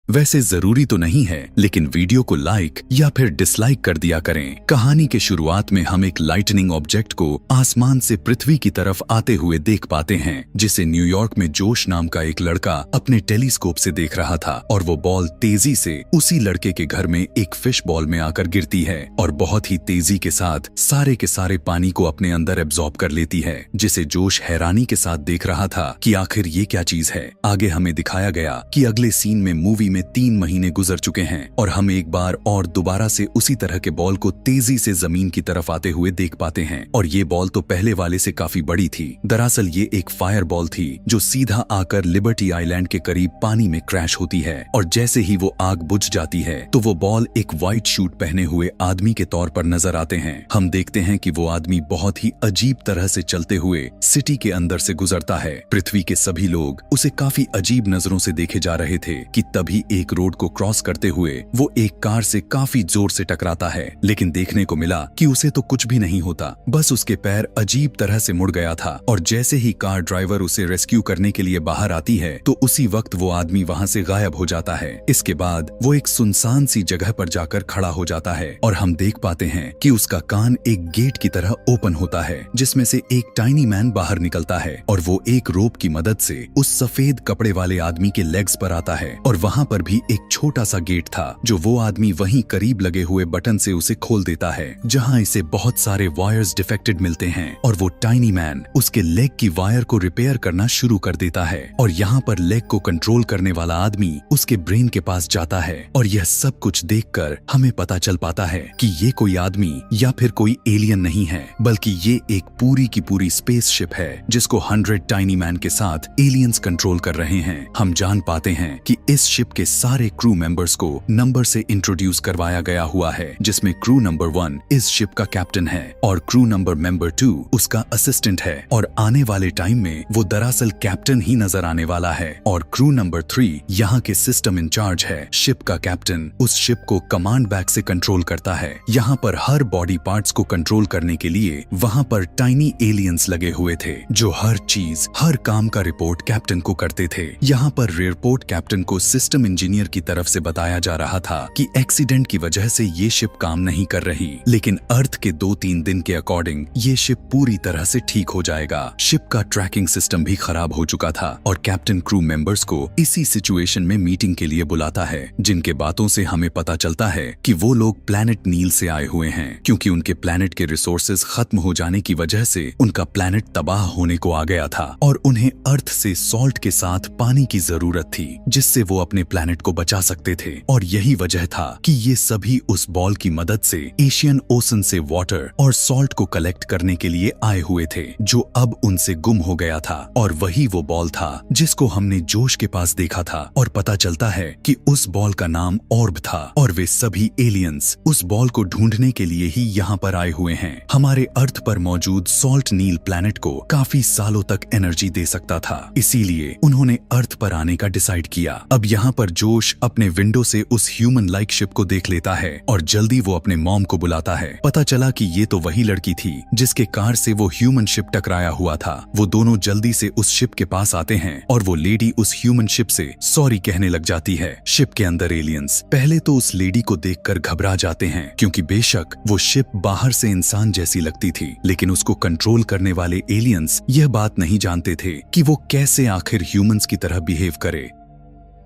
वैसे जरूरी तो नहीं है, लेकिन वीडियो को लाइक या फिर डिसलाइक कर दिया करें। कहानी के शुरुआत में हम एक लाइटनिंग ऑब्जेक्ट को आसमान से पृथ्वी की तरफ आते हुए देख पाते हैं, जिसे न्यूयॉर्क में जोश नाम का एक लड़का अपने टेलीस्कोप से देख रहा था और वो बॉल तेजी से उसी लड़के के घर में एक फिश बॉल में आकर गिरती है और बहुत ही तेजी के साथ सारे के सारे पानी को अपने अंदर एब्जॉर्ब कर लेती है, जिसे जोश हैरानी के साथ देख रहा था कि आखिर ये क्या चीज है। आगे हमें दिखाया गया कि अगले सीन में मूवी में 3 महीने गुजर चुके हैं और हम एक बार और दोबारा से उसी तरह के बॉल को तेजी से जमीन की तरफ आते हुए देख पाते हैं और ये बॉल तो पहले वाले से काफी बड़ी थी। दरअसल ये एक फायर बॉल थी जो सीधा आकर लिबर्टी आइलैंड के करीब पानी में क्रैश होती है और जैसे ही वो आग बुझ जाती है तो वो बॉल एक व्हाइट शूट पहने हुए आदमी के तौर पर नजर आते हैं। हम देखते हैं कि वो आदमी बहुत ही अजीब तरह से चलते हुए सिटी के अंदर से गुजरता है। पृथ्वी के सभी लोग उसे काफी अजीब नजरों से देखे जा रहे थे कि तभी एक रोड को क्रॉस करते हुए वो एक कार से काफी जोर से टकराता है, लेकिन देखने को मिला कि उसे तो कुछ भी नहीं होता, बस उसके पैर अजीब तरह से मुड़ गया था और जैसे ही कार ड्राइवर उसे रेस्क्यू करने के लिए बाहर आती है तो उसी वक्त वो आदमी वहां से गायब हो जाता है। इसके बाद वो एक सुनसान सी जगह पर जाकर खड़ा हो जाता है और हम देख पाते हैं कि उसका कान एक गेट की तरह ओपन होता है जिसमें से एक टाइनी मैन बाहर निकलता है और वो एक रोप की मदद से उस सफेद कपड़े वाले आदमी के लेग्स पर आता है और वहां पर भी एक छोटा सा गेट था जो वो आदमी वहीं करीब लगे हुए बटन से उसे खोल देता है, जहां इसे बहुत सारे वायर्स डिफेक्टेड मिलते हैं और वो टाइनी मैन उसके लेग की वायर को रिपेयर करना शुरू कर देता है और यहाँ पर लेग को कंट्रोल करने वाला आदमी उसके ब्रेन के पास जाता है और यह सब कुछ देखकर हमें पता चल पाता है कि ये कोई आदमी या फिर कोई एलियन नहीं है, बल्कि ये एक पूरी की पूरी स्पेसशिप है जिसको 100 टाइनी मैन के साथ एलियंस कंट्रोल कर रहे हैं। हम जान पाते हैं कि इस शिप के सारे क्रू मेंबर्स को नंबर से इंट्रोड्यूस करवाया गया हुआ है, जिसमें क्रू नंबर 1 इस शिप का कैप्टन है और क्रू नंबर 2 उसका असिस्टेंट है और आने वाले टाइम में वो दरअसल कैप्टन ही नजर आने वाला है और क्रू नंबर 3 यहाँ के सिस्टम इंचार्ज है। शिप का कैप्टन उस शिप को कमांड बैग से कंट्रोल करता है। यहाँ पर हर बॉडी पार्ट्स को कंट्रोल करने के लिए वहाँ पर टाइनी एलियंस लगे हुए थे जो हर चीज हर काम का रिपोर्ट कैप्टन को करते थे। यहाँ पर रिपोर्ट कैप्टन को सिस्टम इंजीनियर की तरफ से बताया जा रहा था कि एक्सीडेंट की वजह से ये शिप काम नहीं कर रही, लेकिन अर्थ के 2-3 दिन के अकॉर्डिंग ये शिप पूरी तरह से ठीक हो जाएगा। शिप का ट्रैकिंग सिस्टम भी खराब हो चुका था और कैप्टन क्रू मेंबर्स को इसी सिचुएशन में मीटिंग के लिए बुलाता है, जिनके बातों से हमें पता चलता है कि वो लोग प्लैनेट नील से आए हुए हैं क्योंकि उनके प्लैनेट के रिसोर्सेज खत्म हो जाने की वजह से उनका प्लैनेट तबाह होने को आ गया था और उन्हें अर्थ से सॉल्ट के साथ पानी की जरूरत थी जिससे वो अपने प्लैनेट को बचा सकते थे और यही वजह था कि ये सभी उस बॉल की मदद से एशियन ओशन से वाटर और सॉल्ट को कलेक्ट करने के लिए आए हुए थे जो अब उनसे गुम हो गया था और वही वो बॉल था जिसको हमने जोश के पास देखा था और पता चलता है कि उस बॉल का नाम ऑर्ब था और वे सभी एलियंस उस बॉल को ढूंढने के लिए ही यहाँ पर आए हुए हैं। हमारे अर्थ पर मौजूद सॉल्ट नील प्लैनेट को काफी सालों तक एनर्जी दे सकता था, इसीलिए उन्होंने अर्थ पर आने का डिसाइड किया। अब यहाँ पर जोश अपने विंडो से उस ह्यूमन लाइक शिप को देख लेता है और जल्दी वो अपने मॉम को बुलाता है। पता चला कि ये तो वही लड़की थी जिसके कार से वो ह्यूमन शिप टकराया हुआ था। वो दोनों जल्दी से उस शिप के पास आते हैं और वो लेडी उस ह्यूमन शिप से सॉरी कहने लग जाती है। शिप के अंदर एलियंस पहले तो उस लेडी को देखकर घबरा जाते हैं क्योंकि बेशक वो शिप बाहर से इंसान जैसी लगती थी, लेकिन उसको कंट्रोल करने वाले एलियंस यह बात नहीं जानते थे कि वो कैसे आखिर ह्यूमंस की तरह बिहेव करे।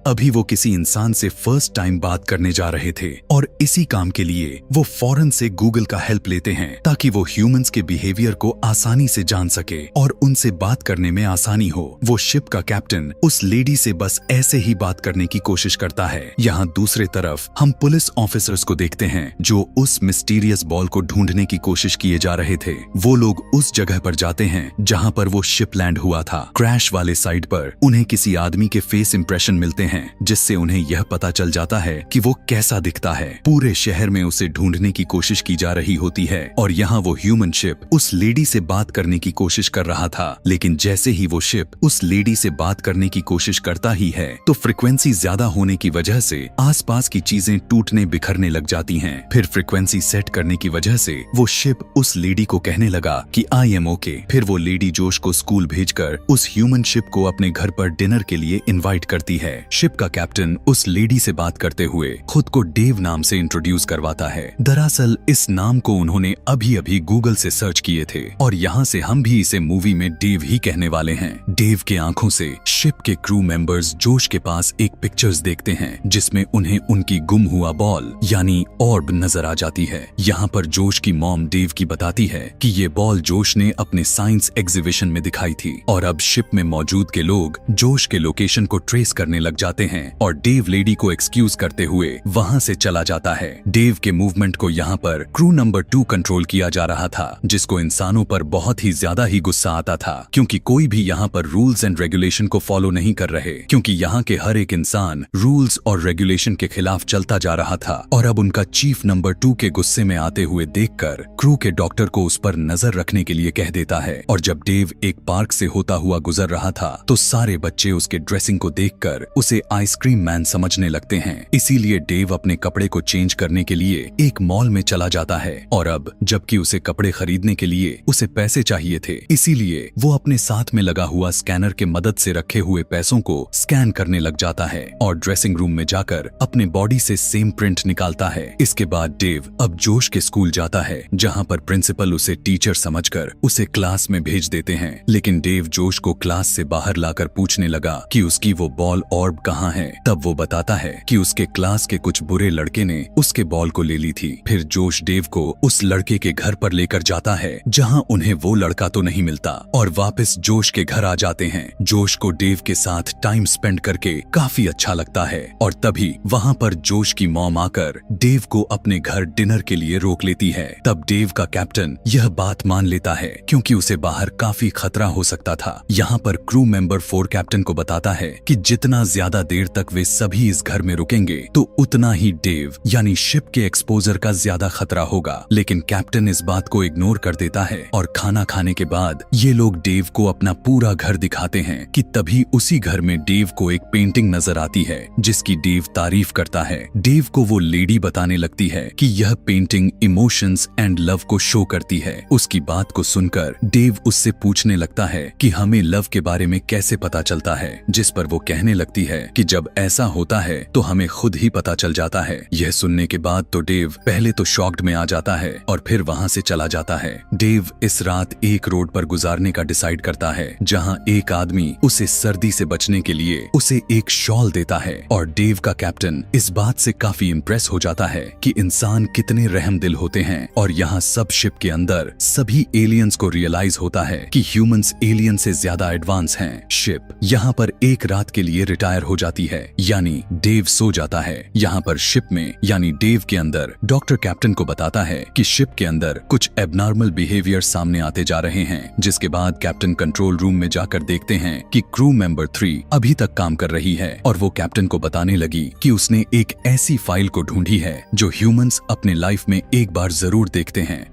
अभी वो किसी इंसान से फर्स्ट टाइम बात करने जा रहे थे और इसी काम के लिए वो फौरन से गूगल का हेल्प लेते हैं ताकि वो ह्यूमंस के बिहेवियर को आसानी से जान सके और उनसे बात करने में आसानी हो। वो शिप का कैप्टन उस लेडी से बस ऐसे ही बात करने की कोशिश करता है। यहाँ दूसरे तरफ हम पुलिस ऑफिसर्स को देखते हैं जो उस मिस्टीरियस बॉल को ढूंढने की कोशिश किए जा रहे थे। वो लोग उस जगह पर जाते हैं जहाँ पर वो शिप लैंड हुआ था। क्रैश वाले साइड पर उन्हें किसी आदमी के फेस इंप्रेशन मिलते हैं जिससे उन्हें यह पता चल जाता है कि वो कैसा दिखता है। पूरे शहर में उसे ढूंढने की कोशिश की जा रही होती है और यहाँ वो ह्यूमन शिप उस लेडी से बात करने की कोशिश कर रहा था, लेकिन जैसे ही वो शिप उस लेडी से बात करने की कोशिश करता ही है तो फ्रिक्वेंसी ज्यादा होने की वजह से आसपास की चीजें टूटने बिखरने लग जाती हैं। फिर फ्रिक्वेंसी सेट करने की वजह से वो शिप उस लेडी को कहने लगा कि आई एम ओके। फिर वो लेडी जोश को स्कूल भेजकर उस ह्यूमन शिप को अपने घर पर डिनर के लिए इनवाइट करती है। शिप का कैप्टन उस लेडी से बात करते हुए खुद को डेव नाम से इंट्रोड्यूस करवाता है। दरअसल इस नाम को उन्होंने अभी अभी गूगल से सर्च किए थे और यहाँ से हम भी इसे मूवी में डेव ही कहने वाले हैं। डेव के आंखों से शिप के क्रू मेंबर्स जोश के पास एक पिक्चर्स देखते हैं जिसमें उन्हें उनकी गुम हुआ बॉल यानी ऑर्ब नजर आ जाती है। यहाँ पर जोश की मॉम डेव की बताती है कि ये बॉल जोश ने अपने साइंस एग्जीबिशन में दिखाई थी और अब शिप में मौजूद के लोग जोश के लोकेशन को ट्रेस करने लग जाते हैं और डेव लेडी को एक्सक्यूज करते हुए वहाँ से चला जाता है। डेव के मूवमेंट को यहाँ पर क्रू नंबर 2 कंट्रोल किया जा रहा था, जिसको इंसानों पर बहुत ही ज्यादा ही गुस्सा आता था क्योंकि कोई भी यहाँ पर रूल्स एंड रेगुलेशन को फॉलो नहीं कर रहे, क्योंकि यहाँ के हर एक इंसान रूल्स और रेगुलेशन के खिलाफ चलता जा रहा था। और अब उनका चीफ नंबर 2 के गुस्से में आते हुए देखकर क्रू के डॉक्टर को उस पर नजर रखने के लिए कह देता है। और जब डेव एक पार्क से होता हुआ गुजर रहा था तो सारे बच्चे उसके ड्रेसिंग को देखकर उसे आइसक्रीम मैन समझने लगते हैं। इसीलिए डेव अपने कपड़े को चेंज करने के लिए एक मॉल में चला जाता है और अब जबकि उसे कपड़े खरीदने के लिए उसे पैसे चाहिए थे, इसीलिए वो अपने साथ में लगा हुआ स्कैनर के मदद से रखे हुए पैसों को स्कैन करने लग जाता है और ड्रेसिंग रूम में जाकर अपने बॉडी से सेम प्रिंट निकालता है। इसके बाद डेव अब जोश के स्कूल जाता है जहाँ पर प्रिंसिपल उसे टीचर समझकर उसे क्लास में भेज देते हैं। लेकिन डेव जोश को क्लास से बाहर लाकर पूछने लगा कि उसकी वो बॉल ऑर्ब कहाँ है। तब वो बताता है कि उसके क्लास के कुछ बुरे लड़के ने उसके बॉल को ले ली थी। फिर जोश डेव को उस लड़के के घर पर लेकर जाता है जहाँ उन्हें वो लड़का तो नहीं मिलता और वापस जोश के घर आ जाते हैं। जोश को डेव के साथ टाइम स्पेंड करके काफी अच्छा लगता है और तभी वहाँ पर जोश की मॉम आकर डेव को अपने घर डिनर के लिए रोक लेती है। तब डेव का कैप्टन यह बात मान लेता है क्योंकि उसे बाहर काफी खतरा हो सकता था। यहाँ पर क्रू मेंबर 4 कैप्टन को बताता है कि जितना ज्यादा देर तक वे सभी इस घर में रुकेंगे तो उतना ही डेव यानी शिप के एक्सपोजर का ज्यादा खतरा होगा। लेकिन कैप्टन इस बात को इग्नोर कर देता है और खाना खाने के बाद ये लोग डेव को अपना पूरा घर दिखाते हैं कि तभी उसी घर में डेव को एक पेंटिंग नजर आती है जिसकी डेव तारीफ करता है। डेव को वो लेडी बताने लगती है कि यह पेंटिंग इमोशंस एंड लव को शो करती है। उसकी बात को सुनकर डेव उससे पूछने लगता है कि हमें लव के बारे में कैसे पता चलता है, जिस पर वो कहने लगती है कि जब ऐसा होता है तो हमें खुद ही पता चल जाता है। यह सुनने के बाद तो डेव पहले तो शॉक्ड में आ जाता है और फिर वहाँ से चला जाता है। डेव इस रात एक रोड पर गुजारने का डिसाइड करता है जहाँ एक आदमी उसे सर्दी से बचने के लिए उसे एक शॉल देता है और डेव का कैप्टन इस बात से काफी इम्प्रेस हो जाता है कि इंसान कितने रहमदिल होते हैं। और यहाँ सब शिप के अंदर सभी एलियंस को रियलाइज होता है कि ह्यूमंस एलियन से ज्यादा एडवांस हैं। शिप यहाँ पर एक रात के लिए रिटायर हो जाती है यानी डेव सो जाता है। यहाँ पर शिप में यानी डेव के अंदर डॉक्टर कैप्टन को बताता है कि शिप के अंदर कुछ एबनॉर्मल बिहेवियर सामने आते जा रहे हैं। जिसके बाद कैप्टन कंट्रोल रूम में जाकर देखते हैं कि क्रू मेंबर 3 अभी तक काम कर रही है और वो कैप्टन को बताने लगी कि उसने एक ऐसी फाइल को ढूंढी है जो ह्यूमंस अपने लाइफ में एक बार जरूर देखते हैं।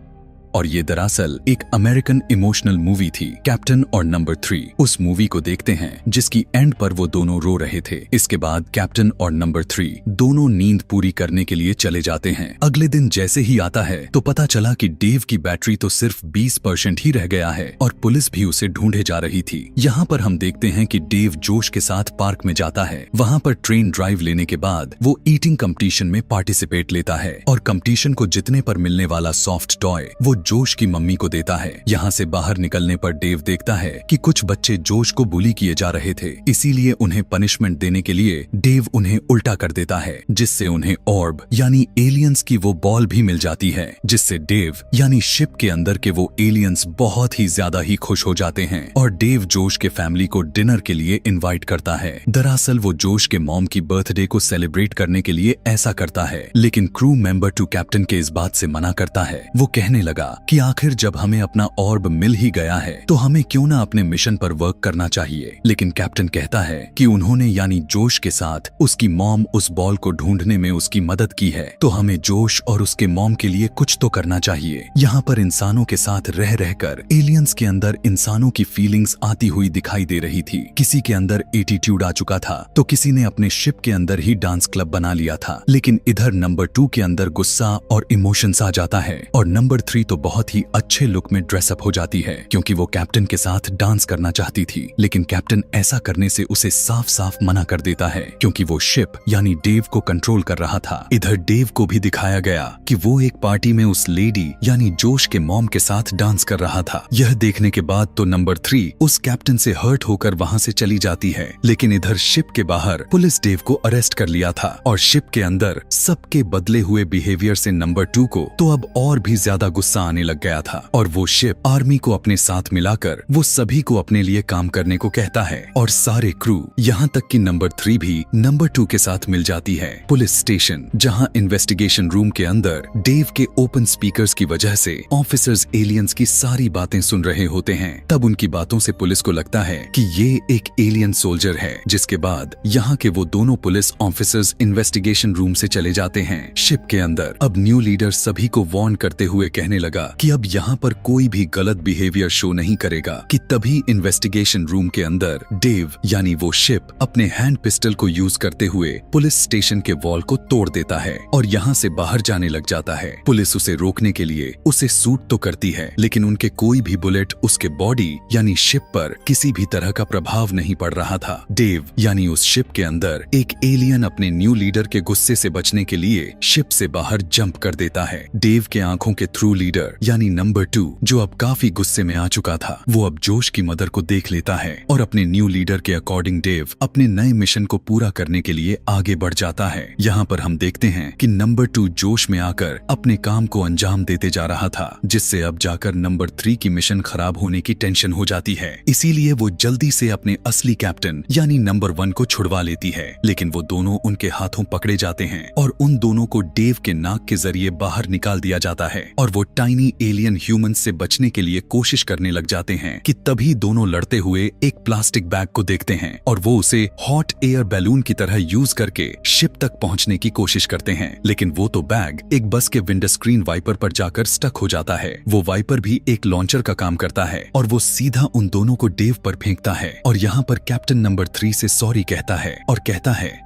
और ये दरअसल एक अमेरिकन इमोशनल मूवी थी, कैप्टन और नंबर 3 उस मूवी को देखते हैं जिसकी एंड पर वो दोनों रो रहे थे। इसके बाद कैप्टन और नंबर 3 दोनों नींद पूरी करने के लिए चले जाते हैं। अगले दिन जैसे ही आता है तो पता चला कि डेव की बैटरी तो सिर्फ 20% ही रह गया है और पुलिस भी उसे ढूंढे जा रही थी। यहाँ पर हम देखते हैं कि डेव जोश के साथ पार्क में जाता है। वहाँ पर ट्रेन ड्राइव लेने के बाद वो ईटिंग कंपटीशन में पार्टिसिपेट लेता है और कंपटीशन को जीतने पर मिलने वाला सॉफ्ट टॉय वो जोश की मम्मी को देता है। यहाँ से बाहर निकलने पर डेव देखता है कि कुछ बच्चे जोश को बुली किए जा रहे थे, इसीलिए उन्हें पनिशमेंट देने के लिए डेव उन्हें उल्टा कर देता है जिससे उन्हें ऑर्ब यानी एलियंस की वो बॉल भी मिल जाती है, जिससे डेव यानी शिप के अंदर के वो एलियंस बहुत ही ज्यादा ही खुश हो जाते हैं और डेव जोश के फैमिली को डिनर के लिए इनवाइट करता है। दरअसल वो जोश के मॉम की बर्थडे को सेलिब्रेट करने के लिए ऐसा करता है, लेकिन क्रू मेंबर 2 कैप्टन के इस बात से मना करता है। वो कहने लगा कि आखिर जब हमें अपना ऑर्ब मिल ही गया है तो हमें क्यों ना अपने मिशन पर वर्क करना चाहिए। लेकिन कैप्टन कहता है कि उन्होंने यानी जोश के साथ उसकी मॉम उस बॉल को ढूंढने में उसकी मदद की है, तो हमें जोश और उसके मॉम के लिए कुछ तो करना चाहिए। यहाँ पर इंसानों के साथ रह रहकर एलियंस के अंदर इंसानों की फीलिंग्स आती हुई दिखाई दे रही थी। किसी के अंदर एटीट्यूड आ चुका था तो किसी ने अपने शिप के अंदर ही डांस क्लब बना लिया था, लेकिन इधर नंबर 2 के अंदर गुस्सा और इमोशंस आ जाता है और नंबर 3 तो बहुत ही अच्छे लुक में ड्रेसअप हो जाती है क्योंकि वो कैप्टन के साथ डांस करना चाहती थी, लेकिन कैप्टन ऐसा करने से उसे साफ साफ मना कर देता है क्योंकि वो शिप यानी डेव को कंट्रोल कर रहा था। इधर डेव को भी दिखाया गया कि वो एक पार्टी में उस लेडी यानी जोश के मॉम के साथ डांस कर रहा था। यह देखने के बाद तो नंबर 3 उस कैप्टन से हर्ट होकर वहां से चली जाती है, लेकिन इधर शिप के बाहर पुलिस डेव को अरेस्ट कर लिया था और शिप के अंदर सबके बदले हुए बिहेवियर से नंबर 2 को तो अब और भी ज्यादा गुस्सा आने लग गया था और वो शिप आर्मी को अपने साथ मिलाकर वो सभी को अपने लिए काम करने को कहता है और सारे क्रू यहाँ तक कि नंबर 3 भी नंबर 2 के साथ मिल जाती है। पुलिस स्टेशन जहाँ इन्वेस्टिगेशन रूम के अंदर डेव के ओपन स्पीकर्स की वजह से ऑफिसर्स एलियंस की सारी बातें सुन रहे होते हैं। तब उनकी बातों से पुलिस को लगता है कि ये एक एलियन सोल्जर है, जिसके बाद यहाँ के वो दोनों पुलिस ऑफिसर्स इन्वेस्टिगेशन रूम से चले जाते हैं। शिप के अंदर अब न्यू लीडर सभी को वार्न करते हुए कहने लगा कि अब यहाँ पर कोई भी गलत बिहेवियर शो नहीं करेगा कि तभी इन्वेस्टिगेशन रूम के अंदर डेव यानी वो शिप अपने हैंड पिस्टल को यूज करते हुए पुलिस स्टेशन के वॉल को तोड़ देता है और यहाँ से बाहर जाने लग जाता है। पुलिस उसे रोकने के लिए उसे शूट तो करती है, लेकिन उनके कोई भी बुलेट उसके बॉडी यानी शिप पर किसी भी तरह का प्रभाव नहीं पड़ रहा था। डेव यानी उस शिप के अंदर एक एलियन अपने न्यू लीडर के गुस्से से बचने के लिए शिप से बाहर जंप कर देता है। डेव के आंखों के थ्रू लीडर यानी नंबर 2 जो अब काफी गुस्से में आ चुका था, वो अब जोश की मदर को देख लेता है और अपने न्यू लीडर के अकॉर्डिंग डेव अपने नए मिशन को पूरा करने के लिए आगे बढ़ जाता है। यहाँ पर हम देखते हैं कि नंबर 2 जोश में आकर अपने काम को अंजाम देते जा रहा था, जिससे अब जाकर नंबर 3 की मिशन खराब होने की टेंशन हो जाती है। इसीलिए वो जल्दी से अपने असली कैप्टन यानी नंबर 1 को छुड़वा लेती है, लेकिन वो दोनों उनके हाथों पकड़े जाते हैं और उन दोनों को डेव के नाक के जरिए बाहर निकाल दिया जाता है और वो टाइनी एलियन ह्यूमन से बचने के लिए कोशिश करने लग जाते हैं कि तभी दोनों लड़ते हुए एक प्लास्टिक बैग को देखते हैं और वो उसे हॉट एयर बैलून की तरह यूज करके शिप तक पहुंचने की कोशिश करते हैं, लेकिन वो तो बैग एक बस के विंडो स्क्रीन वाइपर पर जाकर स्टक हो जाता है। वो वाइपर भी एक लॉन्चर का काम करता है और वो सीधा उन दोनों को डेव पर फेंकता है और यहाँ पर कैप्टन नंबर 3 से सॉरी कहता है और कहता है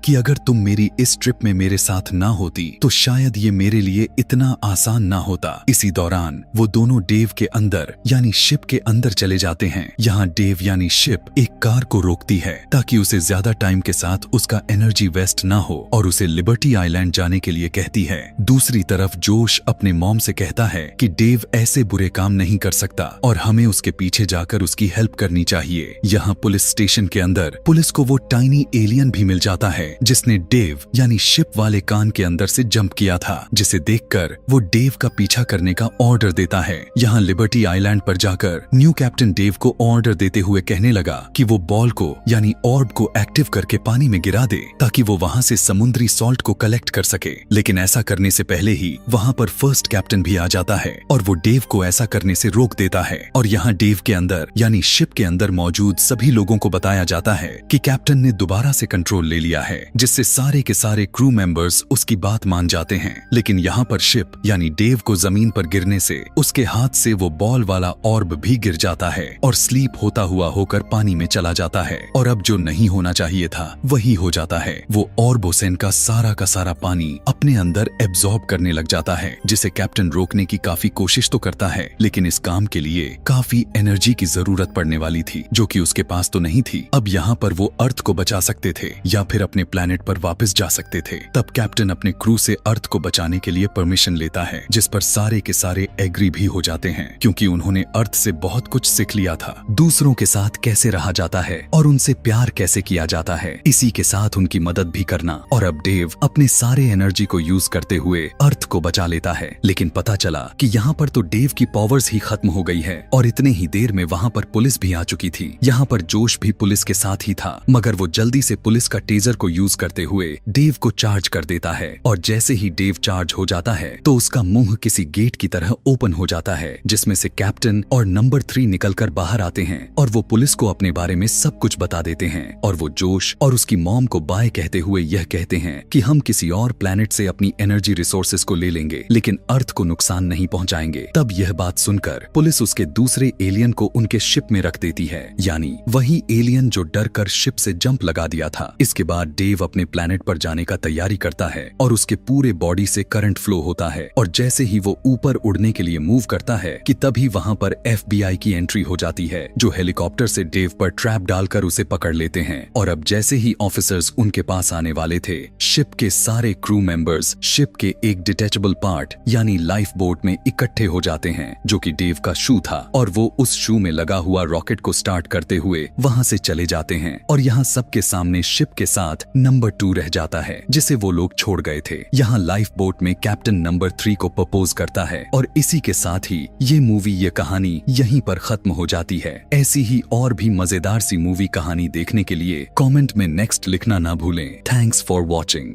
कि अगर तुम मेरी इस ट्रिप में मेरे साथ ना होती तो शायद ये मेरे लिए इतना आसान ना होता। इसी दौरान वो दोनों डेव के अंदर यानी शिप के अंदर चले जाते हैं। यहाँ डेव यानी शिप एक कार को रोकती है ताकि उसे ज्यादा टाइम के साथ उसका एनर्जी वेस्ट ना हो और उसे लिबर्टी आइलैंड जाने के लिए कहती है। दूसरी तरफ जोश अपने मॉम से कहता है कि डेव ऐसे बुरे काम नहीं कर सकता और हमें उसके पीछे जाकर उसकी हेल्प करनी चाहिए। यहाँ पुलिस स्टेशन के अंदर पुलिस को वो टाइनी एलियन भी मिल जाता है जिसने डेव यानी शिप वाले कान के अंदर से जंप किया था, जिसे देखकर वो डेव का पीछा करने का ऑर्डर देता है। यहाँ लिबर्टी आइलैंड पर जाकर न्यू कैप्टन डेव को ऑर्डर देते हुए कहने लगा कि वो बॉल को यानी ऑर्ब को एक्टिव करके पानी में गिरा दे ताकि वो वहाँ से समुद्री सॉल्ट को कलेक्ट कर सके, लेकिन ऐसा करने से पहले ही वहाँ पर फर्स्ट कैप्टन भी आ जाता है और वो डेव को ऐसा करने से रोक देता है। और यहाँ डेव के अंदर यानी शिप के अंदर मौजूद सभी लोगों को बताया जाता है कि कैप्टन ने दोबारा से कंट्रोल ले लिया है, जिससे सारे के सारे क्रू मेंबर्स उसकी बात मान जाते हैं। लेकिन यहाँ पर शिप यानी डेव को जमीन पर गिरने से उसके हाथ से वो बॉल वाला ऑर्ब भी गिर जाता है और स्लीप होता हुआ होकर पानी में चला जाता है और अब जो नहीं होना चाहिए था वही हो जाता है। वो ऑर्बोसेन का सारा पानी अपने अंदर एब्जॉर्ब करने लग जाता है, जिसे कैप्टन रोकने की काफी कोशिश तो करता है, लेकिन इस काम के लिए काफी एनर्जी की जरूरत पड़ने वाली थी जो कि उसके पास तो नहीं थी। अब यहाँ पर वो अर्थ को बचा सकते थे या फिर अपने प्लेनेट पर वापस जा सकते थे। तब कैप्टन अपने क्रू से अर्थ को बचाने के लिए परमिशन लेता है, जिस पर सारे के सारे एग्री भी हो जाते हैं क्योंकि उन्होंने अर्थ से बहुत कुछ सीख लिया था, दूसरों के साथ कैसे रहा जाता है और उनसे प्यार कैसे किया जाता है, इसी के साथ उनकी मदद भी करना। और अब डेव अपने सारे एनर्जी को यूज करते हुए अर्थ को बचा लेता है, लेकिन पता चला कि यहाँ पर तो डेव की पावर्स ही खत्म हो गई है और इतने ही देर में वहाँ पर पुलिस भी आ चुकी थी। यहाँ पर जोश भी पुलिस के साथ ही था, मगर वो जल्दी से पुलिस का टेजर को यूज करते हुए डेव को चार्ज कर देता है और जैसे ही डेव चार्ज हो जाता है तो उसका मुंह किसी गेट की तरह ओपन हो जाता है, जिसमें से कैप्टन और नंबर 3 निकलकर बाहर आते हैं और वो पुलिस को अपने बारे में सब कुछ बता देते हैं। और वो जोश और उसकी मॉम को बाय कहते हुए यह कहते हैं कि हम किसी और प्लेनेट से अपनी एनर्जी रिसोर्सेज को ले लेंगे, लेकिन अर्थ को नुकसान नहीं पहुंचाएंगे। तब यह बात सुनकर पुलिस उसके दूसरे एलियन को उनके शिप में रख देती है, यानी वही एलियन जो डर कर शिप से जंप लगा दिया था। इसके बाद डेव अपने प्लैनेट पर जाने का तैयारी करता है और उसके पूरे बॉडी से करंट फ्लो होता है और जैसे ही वो ऊपर उड़ने के लिए मूव करता है कि तभी वहां पर FBI की एंट्री हो जाती है, जो हेलीकॉप्टर से डेव पर ट्रैप डालकर उसे पकड़ लेते हैं। और अब जैसे ही ऑफिसर्स उनके पास आने वाले थे, शिप के सारे क्रू मेंबर्स शिप के एक डिटैचेबल पार्ट यानी लाइफ बोट में इकट्ठे हो जाते हैं, जो कि डेव का शू था, और वो उस शू में लगा हुआ रॉकेट को स्टार्ट करते हुए वहां से चले जाते हैं। और यहाँ सबके सामने शिप के साथ नंबर 2 रह जाता है, जिसे वो लोग छोड़ गए थे। यहाँ लाइफ बोट में कैप्टन नंबर 3 को प्रपोज करता है और इसी के साथ ही ये मूवी, ये कहानी यहीं पर खत्म हो जाती है। ऐसी ही और भी मजेदार सी मूवी कहानी देखने के लिए कमेंट में नेक्स्ट लिखना ना भूलें। Thanks for watching.